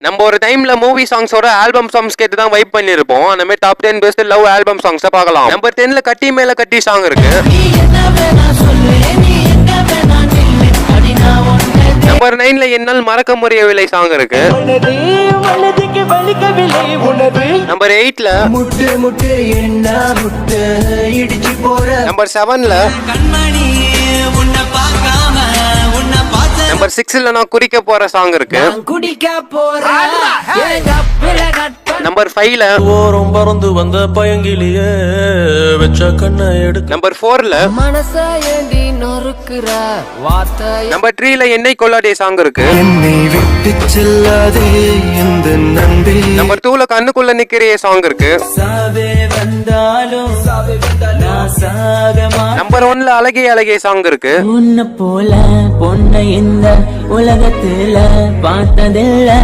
நம்ம ஒரு டைம்ல மூவி சாங்ஸோட ஆல்பம் சாங்ஸ் கேட்டு தான் வைப் பண்ணிருப்போம். அந்த மாதிரி டாப் 10 பெஸ்ட் லவ் ஆல்பம் சாங்ஸை பார்க்கலாம். நம்பர் 10ல கட்டி மேல கட்டி சாங் இருக்கு. நம்பர் 9ல என்னால் மறக்க முடியவில்லை சாங் இருக்கு. நம்பர் 8ல நம்பர் 7ல நம்பர் 6ல நான் குடிக்க போற சாங் இருக்கு. நம்பர் 5ல பறந்து வந்த பயங்கிலியே வெச்ச கண்ணை எடுக்க. நம்பர் 4ல நம்பர் 3ல என்னை கொள்ளாதே சாங் இருக்கு. நம்பர் 2ல கண்ணுக்குள்ள நிக்கிறிய சாங் இருக்கு. நம்பர் 1ல அழகே அழகே சாங் இருக்கு. உன்னை போல பொண்ணை இந்த உலகத்துல பார்த்ததில்லை.